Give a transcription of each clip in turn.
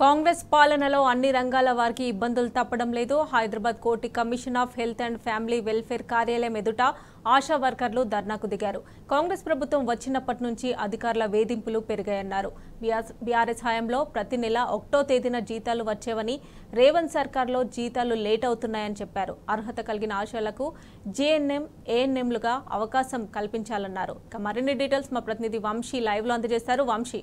కాంగ్రెస్ పాలనలో అన్ని రంగాల వారికి ఇబ్బందులు తప్పడం లేదు. హైదరాబాద్ కోటి commission of health and family welfare కార్యాలయం ఎదుట ఆశా వర్కర్లు ధర్నాకు దిగారు. కాంగ్రెస్ ప్రభుత్వం వచ్చినప్పటి నుంచి అధికారుల వేధింపులు పెరిగాయన్నారు. బీఆర్ఎస్ హయాంలో ప్రతి నెల 1వ తేదీన జీతాలు వచ్చేవని, రేవంత్ సర్కార్లో జీతాలు లేట్ అవుతున్నాయని చెప్పారు. అర్హత కలిగిన ఆశాలకు జేఎన్ఎం, ఏఎన్ఎంలుగా అవకాశం కల్పించాలన్నారు. మరిన్ని డీటెయిల్స్ మా ప్రతినిధి వంశీ లైవ్ లో అందజేస్తారు. Vamshi,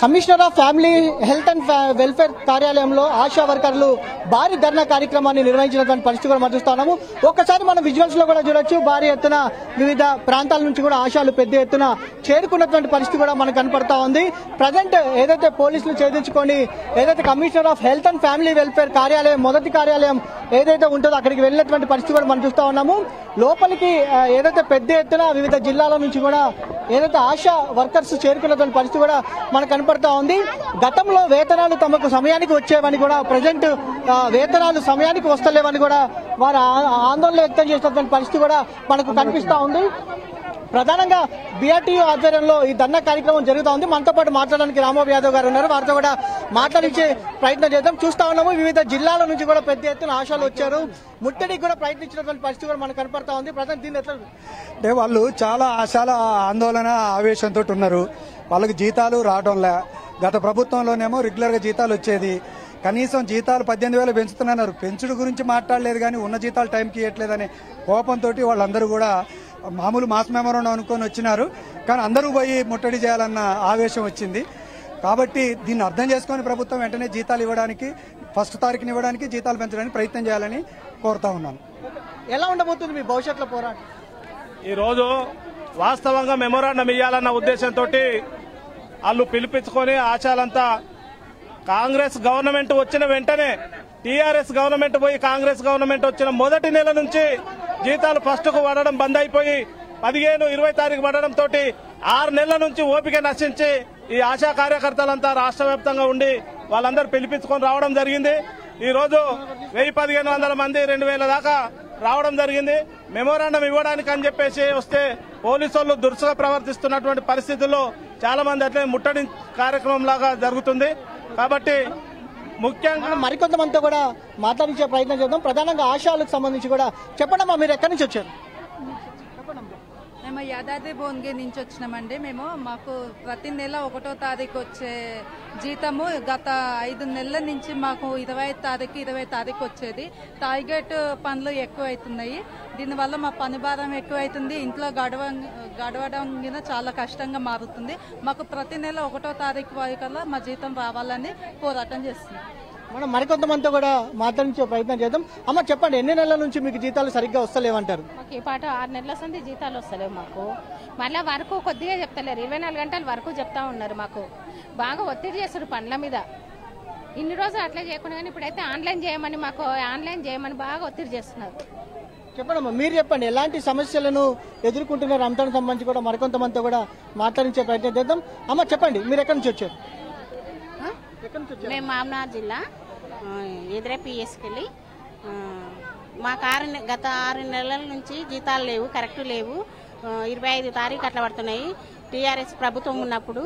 commissioner of family health and welfare కార్యాలయంలో ఆశా వర్కర్లు భారీ ధర్నా కార్యక్రమాన్ని నిర్వహించినటువంటి పరిస్థితి కూడా మనం చూస్తున్నాము. ఒక్కసారి మనం విజువల్స్ లో కూడా చూడొచ్చు. భారీ ఎత్తున వివిధ ప్రాంతాల నుంచి కూడా ఆశాలు పెద్ద ఎత్తున చేరుకున్నటువంటి పరిస్థితి కూడా మనకు కనపడతా ఉంది. ప్రజెంట్ ఏదైతే పోలీసులు ఛేదించుకొని ఏదైతే commissioner of health and family welfare కార్యాలయం మొదటి కార్యాలయం ఏదైతే ఉంటుందో అక్కడికి వెళ్ళినటువంటి పరిస్థితి కూడా మనం చూస్తా ఉన్నాము. లోపలికి ఏదైతే పెద్ద ఎత్తున వివిధ జిల్లాల నుంచి కూడా ఏదైతే ఆశా వర్కర్స్ చేరుకున్నటువంటి పరిస్థితి కూడా మనకు కనపడతా ఉంది. గతంలో వేతనాలు తమకు సమయానికి వచ్చేవని కూడా ప్రజెంట్ వేతనాలు సమయానికి వస్తలేవని కూడా వారు ఆందోళన వ్యక్తం చేసినటువంటి పరిస్థితి కూడా మనకు కనిపిస్తా ఉంది. ప్రధానంగా బీఆర్టీయూ ఆధ్వర్యంలో ఈ ధర్నా కార్యక్రమం జరుగుతూ ఉంది. మనతో పాటు మాట్లాడడానికి రాంబాబు యాదవ్ గారు ఉన్నారు. వారితో కూడా మాట్లాడించే ప్రయత్నం చేద్దాం. చూస్తా ఉన్నాము వివిధ జిల్లాల నుంచి కూడా పెద్ద ఎత్తున ఆశాలు వచ్చారు. ముట్టడికి కూడా ప్రయత్నించినటువంటి పరిస్థితి కూడా మనకు కనపడతా ఉంది. ప్రజెంట్ దీన్ని ఎట్లా అంటే వాళ్ళు చాలా ఆందోళన ఆవేశంతో ఉన్నారు. వాళ్ళకి జీతాలు రావడంలే. గత ప్రభుత్వంలోనేమో రెగ్యులర్ గా జీతాలు వచ్చేది. కనీసం జీతాలు 18,000 పెంచుతున్నారు. పెంచుడు గురించి మాట్లాడలేదు కానీ ఉన్న జీతాలు టైంకి ఇవ్వట్లేదనే కోపంతో వాళ్ళందరూ కూడా మామూలు మాస్ మెమోరాండం అనుకొని వచ్చినారు. కానీ అందరూ పోయి ముట్టడి చేయాలన్న ఆవేశం వచ్చింది. కాబట్టి దీన్ని అర్థం చేసుకుని ప్రభుత్వం వెంటనే జీతాలు ఇవ్వడానికి, 1వ తారీఖుని ఇవ్వడానికి, జీతాలు పెంచడానికి ప్రయత్నం చేయాలని కోరుతా ఉన్నాను. ఎలా ఉండబోతుంది మీ భవిష్యత్తులో పోరాటం? ఈరోజు వాస్తవంగా మెమోరాండం ఇవ్వాలన్న ఉద్దేశంతో వాళ్ళు పిలిపించుకొని ఆశాలంతా కాంగ్రెస్ గవర్నమెంట్ వచ్చిన వెంటనే టీఆర్ఎస్ గవర్నమెంట్ పోయి కాంగ్రెస్ గవర్నమెంట్ వచ్చిన మొదటి నెల నుంచి జీతాలు ఫస్ట్కు పడడం బంద్ అయిపోయి 15, 20 తారీఖు పడడంతో 6 నెలల నుంచి ఓపిక నశించి ఈ ఆశా కార్యకర్తలంతా రాష్ట్ర వ్యాప్తంగా ఉండి వాళ్ళందరూ పిలిపించుకొని రావడం జరిగింది. ఈ రోజు 1,000-1,500 మంది 2,000 దాకా రావడం జరిగింది. మెమోరాండం ఇవ్వడానికి అని చెప్పేసి వస్తే పోలీసు వాళ్ళు దురుసుగా ప్రవర్తిస్తున్నటువంటి పరిస్థితుల్లో చాలా మంది అట్లే ముట్టడి కార్యక్రమం లాగా జరుగుతుంది. కాబట్టి ముఖ్యంగా మరికొంతమందితో కూడా మాట్లాడించే ప్రయత్నం చేద్దాం. ప్రధానంగా ఆశాలకు సంబంధించి కూడా చెప్పండమ్మా, మీరు ఎక్కడి నుంచి వచ్చారు? మేము యాదాద్రి భువనగిరి నుంచి వచ్చినామండి. మాకు ప్రతి నెల 1వ తారీఖు వచ్చే జీతము గత 5 నెలల నుంచి మాకు 25 తారీఖు 20 తారీఖు వచ్చేది. టార్గెట్ పనులు ఎక్కువ అవుతున్నాయి. దీనివల్ల మా పని భారం ఎక్కువ అవుతుంది. ఇంట్లో గడవడం చాలా కష్టంగా మారుతుంది. మాకు ప్రతి నెల 1వ తారీఖు వరకల్లా మా జీతం రావాలని పోరాటం చేస్తున్నాం. మనం మరికొంతమందితో కూడా మాట్లాడించే ప్రయత్నం చేద్దాం. అమ్మ చెప్పండి, ఎన్ని నెలల నుంచి మీకు జీతాలు సరిగ్గా వస్తలేవంటారు? మాకు ఈ పాట 6 నెలల సంది జీతాలు వస్తలేవు. మాకు మళ్ళీ వరకు కొద్దిగా చెప్తలేరు. 24 గంటల వరకు చెప్తా ఉన్నారు. మాకు బాగా ఒత్తిడి చేస్తారు పనుల మీద. ఇన్ని రోజులు అట్లా చేయకుండా కానీ ఇప్పుడైతే ఆన్లైన్ చేయమని బాగా ఒత్తిడి చేస్తున్నారు. చెప్పండమ్మా, మీరు చెప్పండి, ఎలాంటి సమస్యలను ఎదుర్కొంటున్నారు? రంజాన్ సంబంధించి కూడా మరికొంతమందితో కూడా మాట్లాడించే ప్రయత్నం చేద్దాం. అమ్మ చెప్పండి, మీరు ఎక్కడి నుంచి వచ్చారు? మేము మామనార్ జిల్లా ఎదురే పిఎస్కెళ్ళి మాకు గత 6 నెలల నుంచి జీతాలు లేవు, కరెక్ట్ లేవు. 25 తారీఖు అట్లా పడుతున్నాయి. టీఆర్ఎస్ ప్రభుత్వం ఉన్నప్పుడు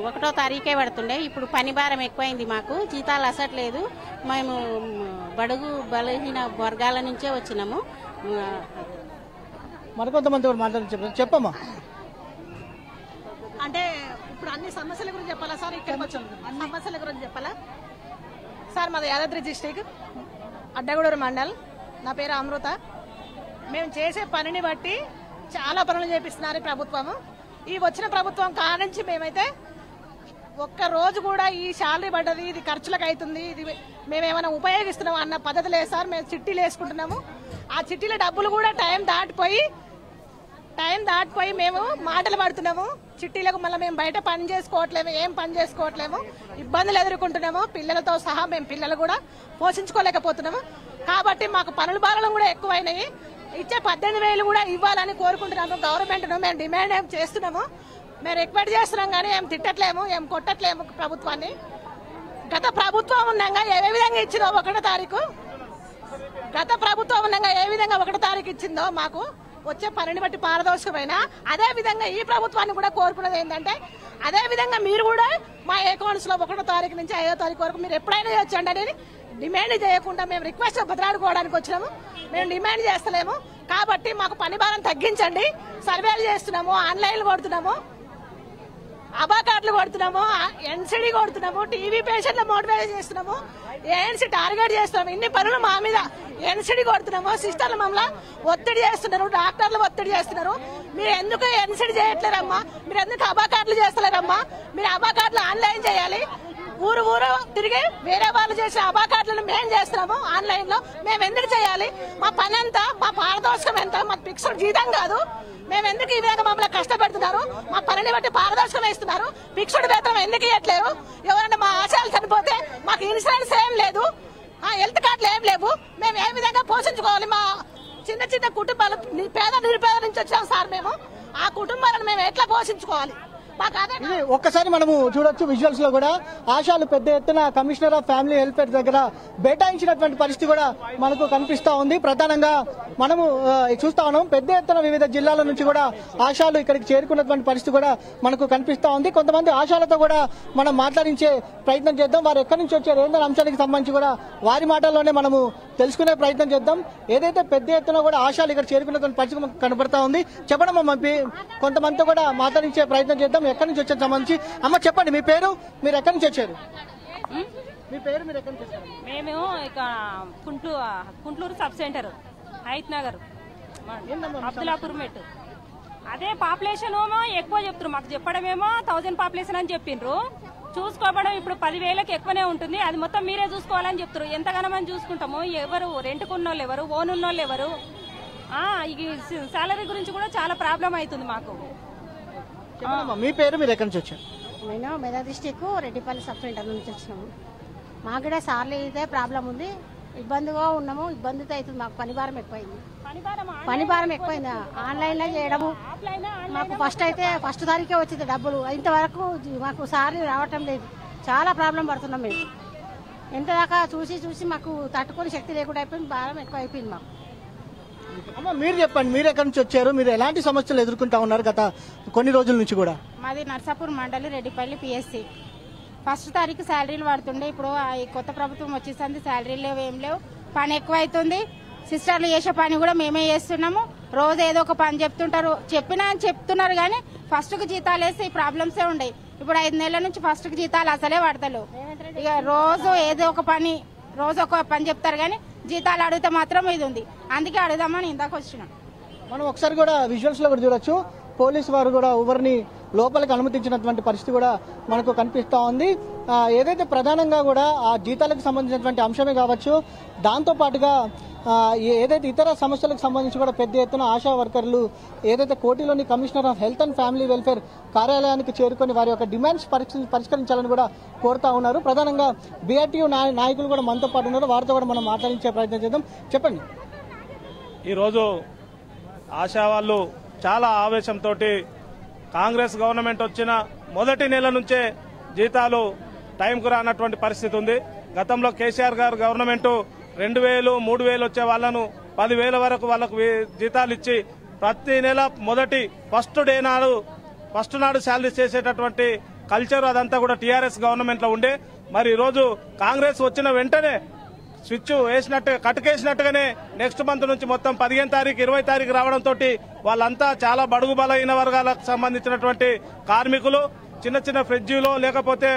1వ తారీఖే పడుతుండే. ఇప్పుడు పని భారం ఎక్కువైంది. మాకు జీతాలు అసట్లేదు. మేము బడుగు బలహీన వర్గాల నుంచే వచ్చినాము. మరికొంతమంది కూడా మాట్లాడి చెప్పమ్మా. అంటే ఇప్పుడు అన్ని సమస్యల గురించి చెప్పాలా సార్? ఇక్కడికి వచ్చాం, అన్ని సమస్యల గురించి చెప్పాలా సార్? మాది యాదాద్రి డిస్ట్రిక్ట్, అడ్డగూడూరు మండల్. నా పేరు అమృత. మేము చేసే పనిని బట్టి చాలా పనులు చేపిస్తున్నారు ప్రభుత్వము. ఈ వచ్చిన ప్రభుత్వం కానుంచి మేమైతే ఒక్క రోజు కూడా ఈ శాలరీ పడ్డది, ఇది ఖర్చులకు అవుతుంది, ఇది మేమేమైనా ఉపయోగిస్తున్నాం అన్న పద్ధతి లేదు సార్. మేము చిట్టీలు వేసుకుంటున్నాము. ఆ చిట్టీల డబ్బులు కూడా టైం దాటిపోయి మేము మాటలు పడుతున్నాము. చిట్టీలకు మళ్ళీ మేము బయట పని చేసుకోవట్లేము, ఏం పని చేసుకోవట్లేము, ఇబ్బందులు ఎదుర్కొంటున్నాము. పిల్లలతో సహా మేము పిల్లలు కూడా పోషించుకోలేకపోతున్నాము. కాబట్టి మాకు పనుల భారాలు కూడా ఎక్కువైనాయి. ఇచ్చే 18,000 కూడా ఇవ్వాలని కోరుకుంటున్నాము. గవర్నమెంట్ను మేము డిమాండ్ ఏం చేస్తున్నాము, మేము రిక్వెస్ట్ చేస్తున్నాం కానీ ఏం తిట్టట్లేము, ఏం కొట్టట్లేము ప్రభుత్వాన్ని. గత ప్రభుత్వం ఉండగా ఏ విధంగా ఇచ్చిందో 1వ తారీఖు, గత ప్రభుత్వం ఉండగా ఏ విధంగా 1వ తారీఖు ఇచ్చిందో మాకు వచ్చే పనిని బట్టి పారదర్శకమైన అదే విధంగా ఈ ప్రభుత్వాన్ని కూడా కోరుకున్నది ఏంటంటే అదే విధంగా మీరు కూడా మా అకౌంట్స్ లో 1వ తారీఖు నుంచి 5వ తారీఖు వరకు మీరు ఎప్పుడైనా చేయొచ్చండి అనేది డిమాండ్ చేయకుండా మేము రిక్వెస్ట్ బదలాడుకోవడానికి వచ్చినాము. మేము డిమాండ్ చేస్తలేము కాబట్టి మాకు పని భారం తగ్గించండి. సర్వేలు చేస్తున్నాము, ఆన్లైన్లు కొడుతున్నాము, అబా కార్డులు కొడుతున్నాము, ఎన్సీడీ కొడుతున్నాము, టీవీ పేషెంట్ల మోటివేట్ చేస్తున్నాము, ఏఎన్సీ టార్గెట్ చేస్తున్నాము. ఇన్ని పనులు మా మీద ఎన్సీడీ కొడుతున్నాము. సిస్టర్లు మమ్మల్ని ఒత్తిడి చేస్తున్నారు, డాక్టర్లు ఒత్తిడి చేస్తున్నారు. మీరు ఎందుకు ఎన్సీడీ చేయట్లేరమ్మా, మీరు ఎందుకు అబా కార్డులు చేస్తలేరమ్మా, మీరు అబా కార్డులు ఆన్లైన్ చేయాలి. ఊరు తిరిగి వేరే వాళ్ళు చేసే అబా కార్డులను మేము చేస్తున్నాము ఆన్లైన్ లో. మేము ఎందుకు చేయాలి? మా పని ఎంత, మా పారదర్శకం ఎంత, మాకు ఫిక్స్డ్ జీతం కాదు. మేము ఎందుకు ఈ విధంగా మమ్మల్ని కష్టపెడుతున్నారు? మా పనిని బట్టి పారదర్శకం ఇస్తున్నారు, ఫిక్స్డ్ వేతనం ఎందుకు ఇవ్వట్లేరు? ఎవరైనా మా ఆశయాలు చనిపోతే మాకు ఇన్సూరెన్స్ ఏం లేదు, హెల్త్ కార్డులు ఏం లేవు. మేము ఏ విధంగా పోషించుకోవాలి? మా చిన్న కుటుంబాలు నిరుపేద నుంచి వచ్చాం సార్. మేము ఆ కుటుంబాలను మేము ఎట్లా పోషించుకోవాలి? ఒక్కసారి మనము చూడొచ్చు విజువల్స్ లో కూడా ఆశాలు పెద్ద ఎత్తున కమిషనర్ ఆఫ్ ఫ్యామిలీ వెల్ఫేర్ దగ్గర బైఠాయించినటువంటి పరిస్థితి కూడా మనకు కనిపిస్తా ఉంది. ప్రధానంగా మనము చూస్తా ఉన్నాం పెద్ద ఎత్తున వివిధ జిల్లాల నుంచి కూడా ఆశాలు ఇక్కడికి చేరుకున్నటువంటి పరిస్థితి కూడా మనకు కనిపిస్తా ఉంది. కొంతమంది ఆశాలతో కూడా మనం మాట్లాడించే ప్రయత్నం చేద్దాం. వారు ఎక్కడి నుంచి వచ్చారు ఏందన్న అంశానికి సంబంధించి కూడా వారి మాటల్లోనే మనము తెలుసుకునే ప్రయత్నం చేద్దాం. ఏదైతే పెద్ద ఎత్తున కూడా ఆశాలు ఇక్కడ చేరుకున్నటువంటి పరిస్థితి మనకు కనబడతా ఉంది. చెప్పడం కొంతమందితో కూడా మాట్లాడించే ప్రయత్నం చేద్దాం. ఎక్కడి నుంచి వచ్చారు సంబంధించి అమ్మ చెప్పండి, మీ పేరు, మీరు ఎక్కడి నుంచి వచ్చారు? మీ పేరు, మీరు ఎక్కడి నుంచి వచ్చారు? మేము ఇక కుంట్లూరు సబ్ సెంటర్, హైత్ నగర్, అబ్దుల్లాపూర్ మెట్. అదే పాపులేషన్ ఏమో ఎక్కువ చెప్తారు, మాకు చెప్పడమేమో 1000 పాపులేషన్ అని చెప్పిండ్రు. చూసుకోవడం ఇప్పుడు 10,000కి ఎక్కువనే ఉంటుంది. అది మొత్తం మీరే చూసుకోవాలని చెప్తారు. ఎంతగానో మనం చూసుకుంటాము. ఎవరు రెంట్కున్న వాళ్ళు ఎవరు, ఓన్ ఉన్న వాళ్ళు ఎవరు? సాలరీ గురించి కూడా చాలా ప్రాబ్లం అవుతుంది మాకు. మీ పేరు, మీరు ఎక్కడి నుంచి వచ్చారు? నేను Medak district Reddipalli sub centre నుంచి వచ్చినాము. మాకు కూడా సార్లు అయితే ప్రాబ్లం ఉంది, ఇబ్బందిగా ఉన్నాము. ఇబ్బందితో అవుతుంది మాకు, పని భారం ఎక్కువైంది. పని భారం ఎక్కువైంది. ఆన్లైన్ లో చేయడము మాకు ఫస్ట్ తారీఖే వచ్చింది డబ్బులు. ఇంతవరకు మాకు సార్లు రావటం లేదు. చాలా ప్రాబ్లం పడుతున్నాం మేము. ఎంత దాకా చూసి మాకు తట్టుకునే శక్తి లేకుండా అయిపోయింది. భారం ఎక్కువ అయిపోయింది మాకు. అమ్మ మీరు చెప్పండి, మీరు ఎక్కడి నుంచి వచ్చారు? మీరు ఎలాంటి సమస్యలు ఎదుర్కొంటా ఉన్నారు గత కొన్ని రోజుల నుంచి కూడా? మాది నర్సాపూర్ మండలి, రెడ్డిపల్లి పిఎస్సి. ఫస్ట్ తారీఖు శాలరీలు పడుతుండే. ఇప్పుడు ఈ కొత్త ప్రభుత్వం వచ్చేసరికి శాలరీలు లేవు, ఏం లేవు. పని ఎక్కువ అవుతుంది. సిస్టర్లు చేసే పని కూడా మేమే చేస్తున్నాము. రోజు ఏదో ఒక పని చెప్తున్నారు కానీ ఫస్ట్కు జీతాలు వేస్తే ఈ ప్రాబ్లమ్సే ఉండేవి. ఇప్పుడు 5 నెలల నుంచి ఫస్ట్కు జీతాలు అసలే పడతలేవు. ఇక రోజు ఏదో ఒక పని చెప్తారు కానీ జీతాలు అడిగితే మాత్రం ఇది ఉంది. అందుకే అడుగుదామని ఇందాక వచ్చినాం. మనం ఒకసారి కూడా విజువల్స్ లో కూడా చూడొచ్చు, పోలీసు వారు కూడా ఎవరిని లోపలికి అనుమతించినటువంటి పరిస్థితి కూడా మనకు కనిపిస్తా ఉంది. ఏదైతే ప్రధానంగా కూడా ఆ జీతాలకు సంబంధించినటువంటి అంశమే కావచ్చు, దాంతో పాటుగా ఏదైతే ఇతర సమస్యలకు సంబంధించి కూడా పెద్ద ఎత్తున ఆశా వర్కర్లు ఏదైతే కోటిలోని commissioner of health and family welfare కార్యాలయానికి చేరుకొని వారి యొక్క డిమాండ్స్ పరిష్కరించాలని కూడా కోరుతా ఉన్నారు. ప్రధానంగా బీఆర్టీయూ నాయకులు కూడా మనతో పాటు ఉన్నారు. వారితో కూడా మనం మాట్లాడించే ప్రయత్నం చేద్దాం. చెప్పండి, ఈరోజు ఆశా వాళ్ళు చాలా ఆవేశంతో కాంగ్రెస్ గవర్నమెంట్ వచ్చిన మొదటి నెల నుంచే జీతాలు టైంకు రానటువంటి పరిస్థితి ఉంది. గతంలో కేసీఆర్ గారు గవర్నమెంట్ 2,000, 3,000 వచ్చే వాళ్లను 10,000 వరకు వాళ్లకు జీతాలు ఇచ్చి ప్రతి నెల ఫస్ట్ నాడు శాలరీ చేసేటటువంటి కల్చర్ అదంతా కూడా టీఆర్ఎస్ గవర్నమెంట్ లో ఉండే. మరి ఈరోజు కాంగ్రెస్ వచ్చిన వెంటనే స్విచ్ కట్టుకేసినట్టుగానే నెక్స్ట్ మంత్ నుంచి మొత్తం 15 తారీఖు 20 తారీఖు రావడంతో వాళ్ళంతా చాలా బడుగు బలహీన వర్గాలకు సంబంధించినటువంటి కార్మికులు చిన్న ఫ్రిడ్జీలు లేకపోతే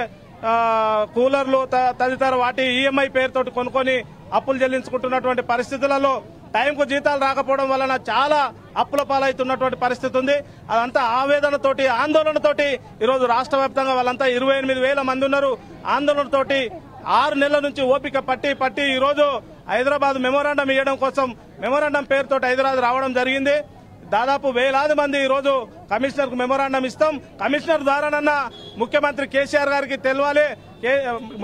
కూలర్లు తదితర వాటి ఈఎంఐ పేరుతోటి కొనుక్కొని అప్పులు చెల్లించుకుంటున్నటువంటి పరిస్థితులలో టైంకు జీతాలు రాకపోవడం వలన చాలా అప్పుల పాలవుతున్నటువంటి పరిస్థితి ఉంది. అదంతా ఆవేదనతోటి ఆందోళనతోటి ఈరోజు రాష్ట్ర వ్యాప్తంగా వాళ్ళంతా 28,000 మంది ఉన్నారు. ఆందోళనతోటి 6 నెలల నుంచి ఓపిక పట్టి ఈరోజు హైదరాబాద్ మెమోరాండం ఇవ్వడం కోసం మెమోరాండం పేరుతోటి హైదరాబాద్ రావడం జరిగింది. దాదాపు వేలాది మంది ఈరోజు కమిషనర్ కు మెమోరాండం ఇస్తాం, కమిషనర్ ద్వారానన్నా ముఖ్యమంత్రి కేసీఆర్ గారికి తెలియాలి,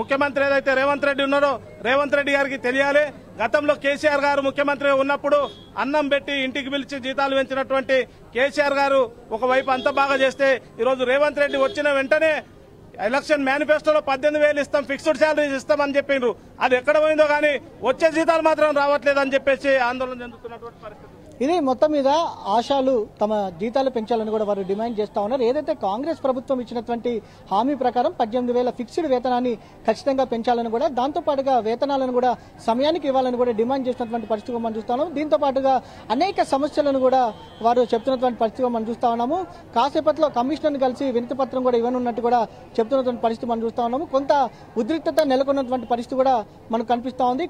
ముఖ్యమంత్రి ఏదైతే రేవంత్ రెడ్డి ఉన్నారో రేవంత్ రెడ్డి గారికి తెలియాలి. గతంలో కేసీఆర్ గారు ముఖ్యమంత్రి ఉన్నప్పుడు అన్నం పెట్టి ఇంటికి పిలిచి జీతాలు పెంచినటువంటి కేసీఆర్ గారు ఒకవైపు అంత బాగా చేస్తే ఈరోజు రేవంత్ రెడ్డి వచ్చిన వెంటనే ఎలక్షన్ మేనిఫెస్టోలో 18,000 ఇస్తాం, ఫిక్స్డ్ శాలరీస్ ఇస్తామని చెప్పిండ్రు. అది ఎక్కడ పోయిందో కానీ వచ్చే జీతాలు మాత్రం రావట్లేదని చెప్పేసి ఆందోళన చెందుతున్నటువంటి పరిస్థితి. ఇది మొత్తం మీద ఆశాలు తమ జీతాలు పెంచాలని కూడా వారు డిమాండ్ చేస్తా ఉన్నారు. ఏదైతే కాంగ్రెస్ ప్రభుత్వం ఇచ్చినటువంటి హామీ ప్రకారం 18,000 ఫిక్స్డ్ వేతనాన్ని ఖచ్చితంగా పెంచాలని కూడా, దాంతో పాటుగా వేతనాలను కూడా సమయానికి ఇవ్వాలని కూడా డిమాండ్ చేసినటువంటి పరిస్థితిగా మనం చూస్తా ఉన్నాము. దీంతో పాటుగా అనేక సమస్యలను కూడా వారు చెప్తున్నటువంటి పరిస్థితిగా మనం చూస్తా ఉన్నాము. కాసేపట్లో కమిషనర్ని కలిసి వినతి పత్రం కూడా ఇవ్వనున్నట్టు కూడా చెప్తున్నటువంటి పరిస్థితి మనం చూస్తా ఉన్నాము. కొంత ఉద్రిక్తత నెలకొన్నటువంటి పరిస్థితి కూడా మనకు కనిపిస్తా ఉంది.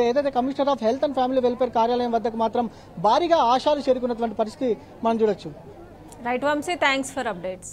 ఏదైతే commissioner of health and family welfare కార్యాలయం వద్దకు మాత్రం భారీగా ఆశాలు చేరుకున్నటువంటి పరిస్థితి మనం చూడొచ్చు. Right Vamshi, thanks for updates.